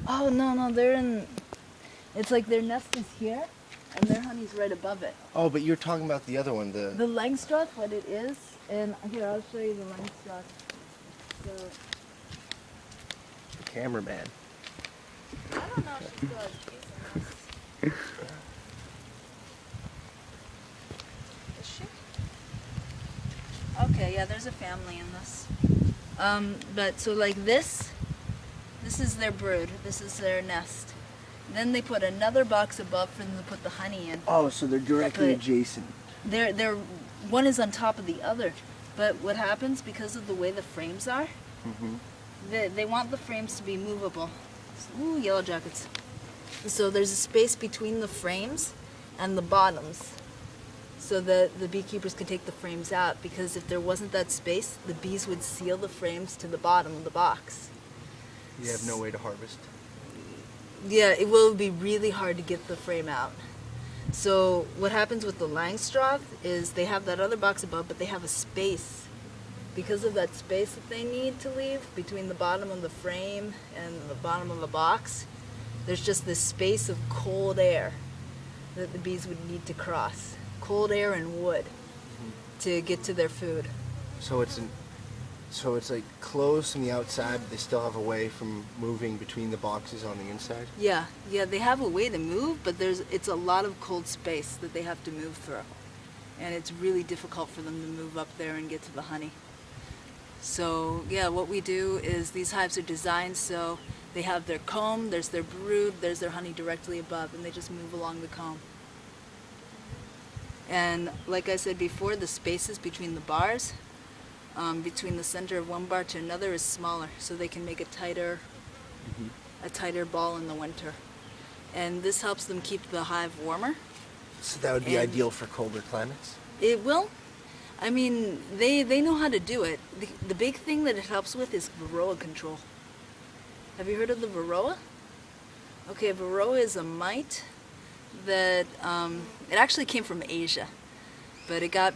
Oh, no, they're in... It's like their nest is here, and their honey's right above it. Oh, but you're talking about the other one, The Langstroth, what it is, and here, I'll show you the Langstroth. So, the cameraman. I don't know if she still has bees in this. Is she? Okay, yeah, there's a family in this. But so like this is their brood, this is their nest. Then they put another box above for them to put the honey in. Oh, so they're directly But adjacent. They're one is on top of the other. But what happens because of the way the frames are, they want the frames to be movable. Ooh, yellow jackets. So there's a space between the frames and the bottoms, so that the beekeepers could take the frames out, because if there wasn't that space, the bees would seal the frames to the bottom of the box. You have no way to harvest. Yeah, it will be really hard to get the frame out. So what happens with the Langstroth is they have that other box above, but they have a space. Because of that space that they need to leave between the bottom of the frame and the bottom of the box, there's just this space of cold air that the bees would need to cross. Cold air and wood to get to their food. So it's like closed from the outside, but they still have a way from moving between the boxes on the inside? Yeah, they have a way to move, but it's a lot of cold space that they have to move through. And it's really difficult for them to move up there and get to the honey. So yeah, what we do is these hives are designed so they have their comb, there's their brood, there's their honey directly above, and they just move along the comb. And like I said before, the spaces between the bars, between the center of one bar to another, is smaller, so they can make a tighter ball in the winter. And this helps them keep the hive warmer. So that would be ideal for colder climates? It will. I mean, they know how to do it. The big thing that it helps with is varroa control. Have you heard of the varroa? Okay, varroa is a mite that, it actually came from Asia, but it got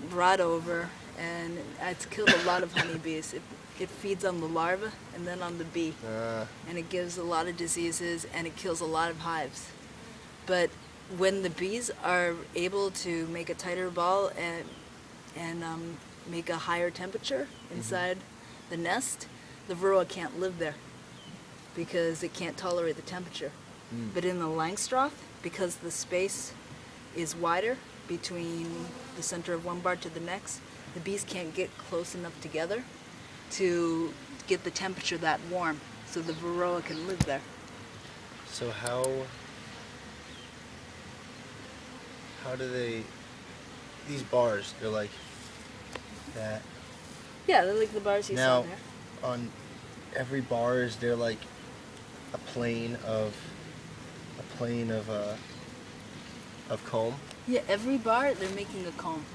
brought over and it's killed a lot of honeybees. It feeds on the larva and then on the bee, and it gives a lot of diseases and it kills a lot of hives. But when the bees are able to make a tighter ball and make a higher temperature inside the nest, the varroa can't live there because it can't tolerate the temperature. But in the Langstroth, because the space is wider between the center of one bar to the next, the bees can't get close enough together to get the temperature that warm, so the varroa can live there. So how do they, these bars, they're like that? Yeah, they're like the bars you saw there. Now, on every bar, is there like a plane of comb? Yeah, every bar they're making a comb.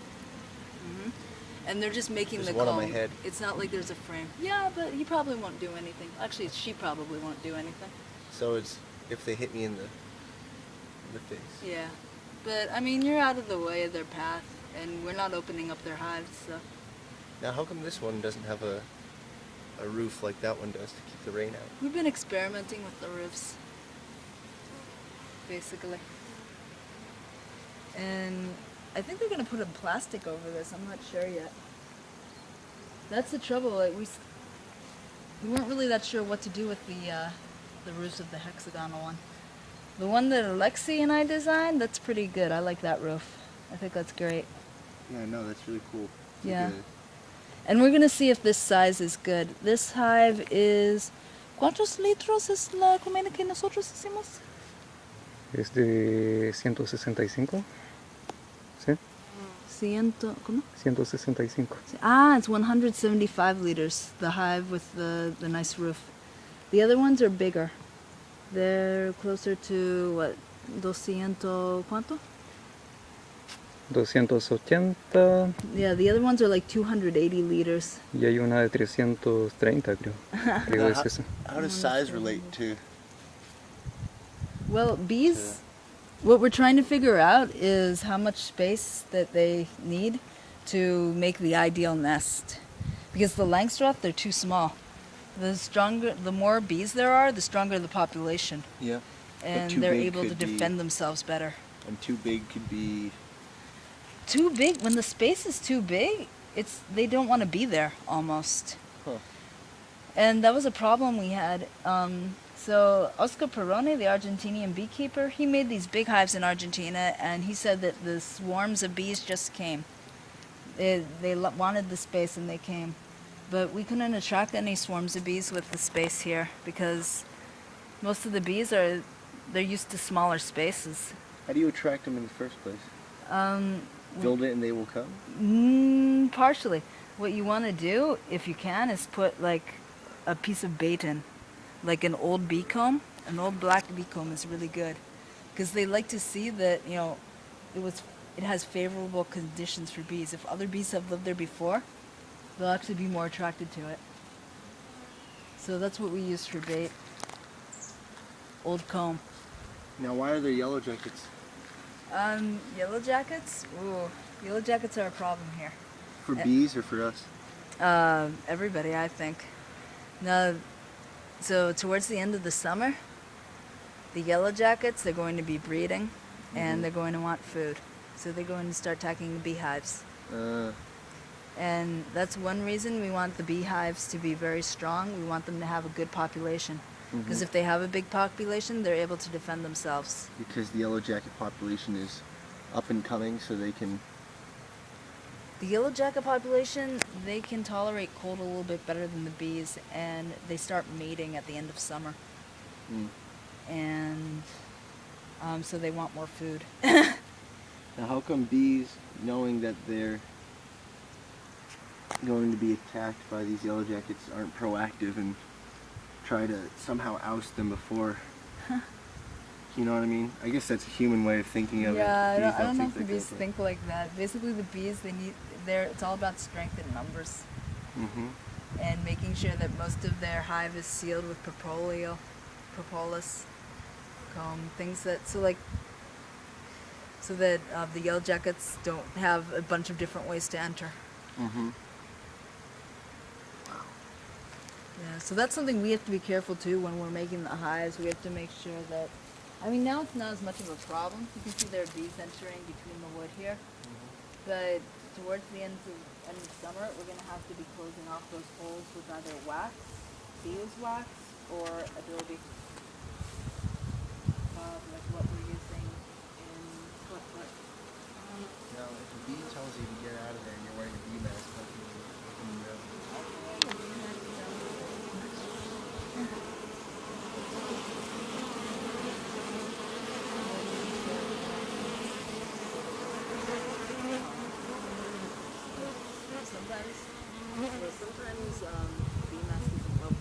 And they're just making There's the one comb. on my head. It's not like there's a frame. Yeah, but he probably won't do anything. Actually, she probably won't do anything. So it's if they hit me in the face. Yeah, but I mean, you're out of the way of their path, and we're not opening up their hives, so. Now, how come this one doesn't have a roof like that one does to keep the rain out? We've been experimenting with the roofs, basically. And I think they're gonna put a plastic over this. I'm not sure yet. That's the trouble. Like we weren't really that sure what to do with the roofs of the hexagonal one. The one that Alexi and I designed, that's pretty good. I like that roof. I think that's great. Yeah, no, that's really cool. Yeah. And we're gonna see if this size is good. This hive is... ¿Cuántos litros es la comida que nosotros hicimos? Es de 165. ¿Sí? ¿Cómo? 165. Ah, it's 175 liters, the hive with the nice roof. The other ones are bigger. They're closer to, what, 200, ¿cuánto? 280. Yeah, the other ones are like 280 liters. Y hay una de 330, creo. Creo es esa. How does size relate to? Well, bees, what we're trying to figure out is how much space that they need to make the ideal nest. Because the Langstroth, they're too small. The more bees there are, the stronger the population, Yeah. and too they're big able to could be- defend themselves better. And too big could be. Too big, when the space is too big, they don't want to be there almost. Huh. And that was a problem we had. So Oscar Perrone, the Argentinian beekeeper, he made these big hives in Argentina, and he said that the swarms of bees just came. They wanted the space and they came. But we couldn't attract any swarms of bees with the space here because most of the bees they're used to smaller spaces. How do you attract them in the first place? Build it and they will come? Partially. What you want to do, if you can, is put like a piece of bait in, like an old bee comb. An old black bee comb is really good because they like to see that it has favorable conditions for bees. If other bees have lived there before, they'll actually be more attracted to it. So that's what we use for bait. Old comb. Now, why are there yellow jackets? Yellow jackets? Ooh, yellow jackets are a problem here. For bees or for us? Everybody, I think. Now, so towards the end of the summer, the yellow jackets, they're going to be breeding, and they're going to want food. So they're going to start attacking beehives. And that's one reason we want the beehives to be very strong. We want them to have a good population. Because if they have a big population, they're able to defend themselves. Because the yellow jacket population is up and coming, so they can... The yellow jacket population, they can tolerate cold a little bit better than the bees, and they start mating at the end of summer. And so they want more food. Now, how come bees, knowing that they're going to be attacked by these yellow jackets, aren't proactive and try to somehow oust them before? You know what I mean? I guess that's a human way of thinking of it. Yeah, I don't know if the that bees way. think like that. Basically, the bees, it's all about strength in numbers. And making sure that most of their hive is sealed with propolis, comb, things that, so that the yellow jackets don't have a bunch of different ways to enter. Yeah, so that's something we have to be careful too when we're making the hives. We have to make sure that, now it's not as much of a problem. You can see there are bees entering between the wood here. But towards the end of summer, we're going to have to be closing off those holes with either wax, beeswax, or adobe. Like what we're using in Foot. Now, if a bee tells you to get out of there and you're wearing a bee mask, how can you know? Sometimes bee mask isn't well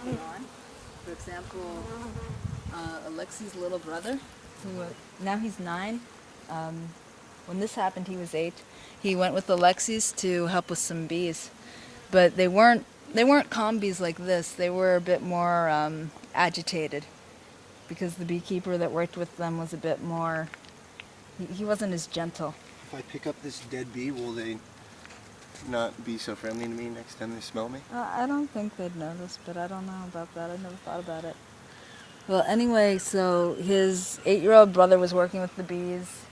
put on. For example, Alexi's little brother, who now he's 9. When this happened, he was 8. He went with Alexis to help with some bees, but they weren't calm bees like this. They were a bit more agitated because the beekeeper that worked with them was a bit more. He wasn't as gentle. If I pick up this dead bee, will they not be so friendly to me next time they smell me? I don't think they'd notice, but I don't know about that. I never thought about it. Well, anyway, so his 8-year-old brother was working with the bees,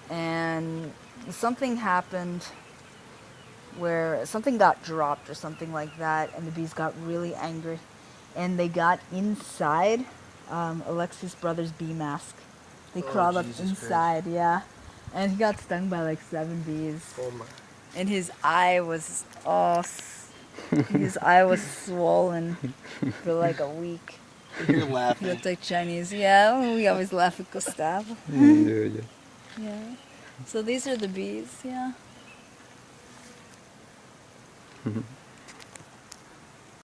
and something happened where something got dropped or something like that, and the bees got really angry, and they got inside Alexis' brother's bee mask. They crawled up Jesus inside, yeah, and he got stung by like 7 bees. Oh my. And his eye was swollen for like a week. You're He laughing. looked like Chinese. Yeah, we always laugh at Gustavo. Yeah. So these are the bees, yeah.